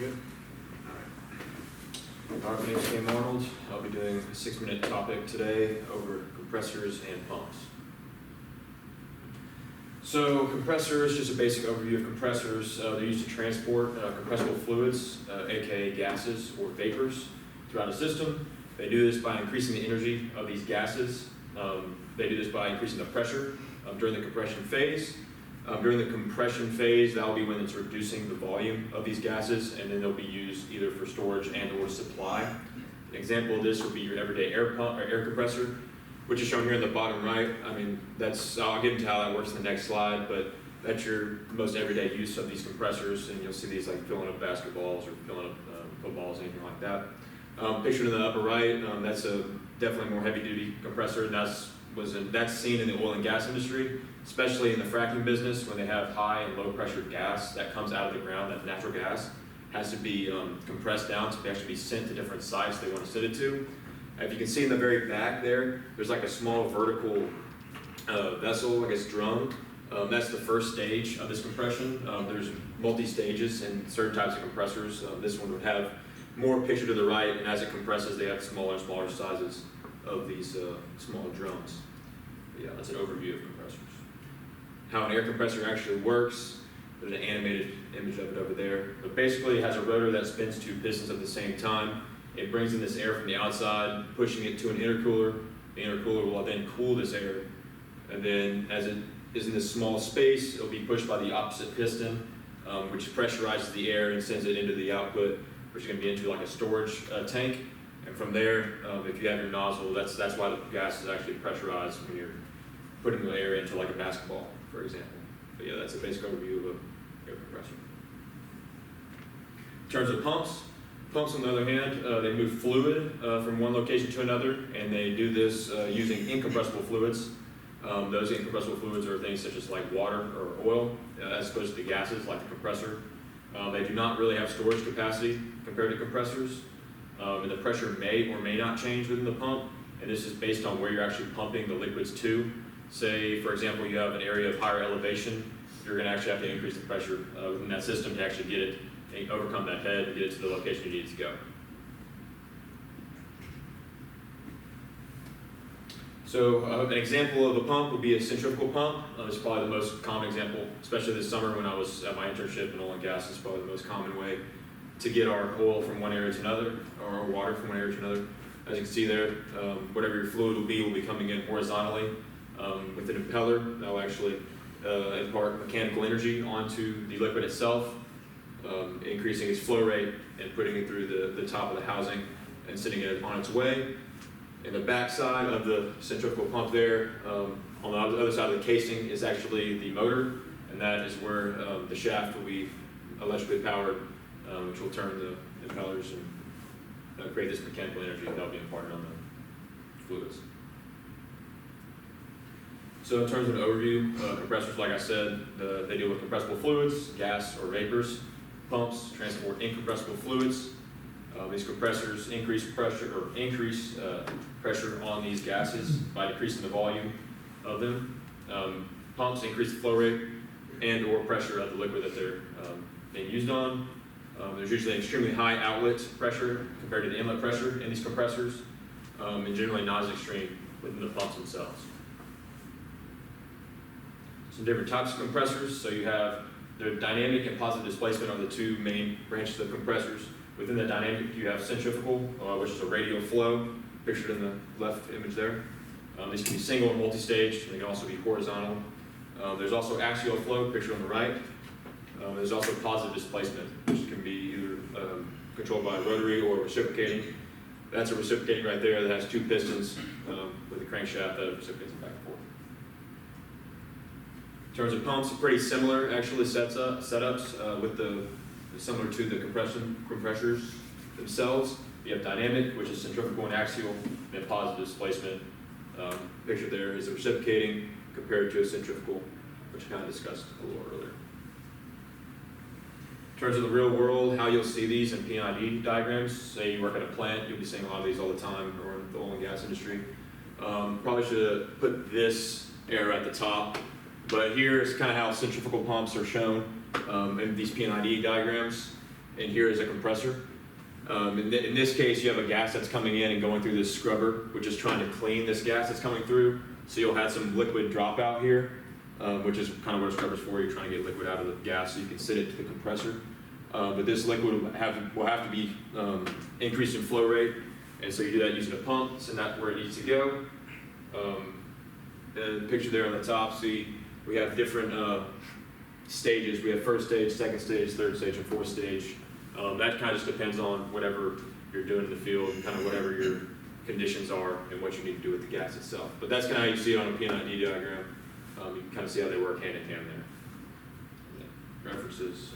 Good. All right, my name is Arnold. I'll be doing a 6-minute topic today over compressors and pumps. So compressors, just a basic overview of compressors. They're used to transport compressible fluids, aka gases or vapors, throughout a system. They do this by increasing the energy of these gases. They do this by increasing the pressure during the compression phase. During the compression phase, that will be when it's reducing the volume of these gases, and then they'll be used either for storage and or supply. An example of this would be your everyday air pump or air compressor, which is shown here in the bottom right. I mean, I'll get into how that works in the next slide, but that's your most everyday use of these compressors, and you'll see these like filling up basketballs or filling up footballs, anything like that. Pictured in the upper right, that's a definitely more heavy-duty compressor, and that's seen in the oil and gas industry, especially in the fracking business when they have high and low pressure gas that comes out of the ground. That natural gas has to be compressed down to actually be sent to different sites they want to send it to. If you can see in the very back there's like a small vertical vessel, I guess drum. That's the first stage of this compression. There's multi-stages in certain types of compressors. This one would have more picture to the right, and as it compresses, they have smaller and smaller sizes of these smaller drums. But yeah, that's an overview of compressors. How an air compressor actually works, there's an animated image of it over there. But basically it has a rotor that spins 2 pistons at the same time. It brings in this air from the outside, pushing it to an intercooler. The intercooler will then cool this air. And then as it is in this small space, it'll be pushed by the opposite piston, which pressurizes the air and sends it into the output, which is going to be into like a storage tank. And from there, if you have your nozzle, that's why the gas is actually pressurized when you're putting the air into like a basketball, for example. But yeah, that's a basic overview of an air compressor. In terms of pumps on the other hand, they move fluid from one location to another, and they do this using incompressible fluids. Those incompressible fluids are things such as like water or oil, as opposed to the gases like the compressor. They do not really have storage capacity compared to compressors. And the pressure may or may not change within the pump, and this is based on where you're actually pumping the liquids to. Say, for example, you have an area of higher elevation, you're going to actually have to increase the pressure within that system to actually get it, and overcome that head, and get it to the location you need it to go. So an example of a pump would be a centrifugal pump. It's probably the most common example, especially this summer when I was at my internship in oil and gas. It's probably the most common way to get our oil from one area to another, or our water from one area to another. As you can see there, whatever your fluid will be coming in horizontally with an impeller that will actually impart mechanical energy onto the liquid itself, increasing its flow rate and putting it through the top of the housing and sending it on its way. In the back side of the centrifugal pump there, on the other side of the casing is actually the motor, and that is where the shaft will be electrically powered, which will turn the impellers and create this mechanical energy that will be imparted on the fluids. So in terms of an overview, compressors, like I said, they deal with compressible fluids, gas or vapors. Pumps transport incompressible fluids. These compressors increase pressure on these gases by decreasing the volume of them. Pumps increase the flow rate and or pressure of the liquid that they're being used on. There's usually an extremely high outlet pressure compared to the inlet pressure in these compressors, and generally not as extreme within the pumps themselves. Some different types of compressors. So you have the dynamic and positive displacement are the 2 main branches of compressors. Within the dynamic, you have centrifugal, which is a radial flow, pictured in the left image there. These can be single or multi-stage, and they can also be horizontal. There's also axial flow, pictured on the right. There's also positive displacement, which can be either controlled by rotary or reciprocating. That's a reciprocating right there that has 2 pistons with a crankshaft that reciprocates back and forth. In terms of pumps, pretty similar actually setups with similar to the compressors themselves. You have dynamic, which is centrifugal and axial, and positive displacement. Pictured there is a reciprocating compared to a centrifugal, which I kind of discussed a little earlier. In terms of the real world, how you'll see these in PID diagrams, say you work at a plant, you'll be seeing a lot of these all the time, or in the oil and gas industry. Probably should have put this arrow at the top, but here's kind of how centrifugal pumps are shown in these PID diagrams. and here is a compressor. In this case, you have a gas that's coming in and going through this scrubber, which is trying to clean this gas that's coming through. So you'll have some liquid drop out here, which is kind of what a scrubber's for. You're trying to get liquid out of the gas so you can send it to the compressor. But this liquid will have to be increased in flow rate, and so you do that using a pump, send that where it needs to go. And the picture there on the top, see we have different stages. We have first stage, second stage, third stage, and fourth stage. That kind of just depends on whatever you're doing in the field and kind of whatever your conditions are and what you need to do with the gas itself. But that's kind of how you see it on a P&ID diagram. You can kind of see how they work hand in hand there. Yeah. References.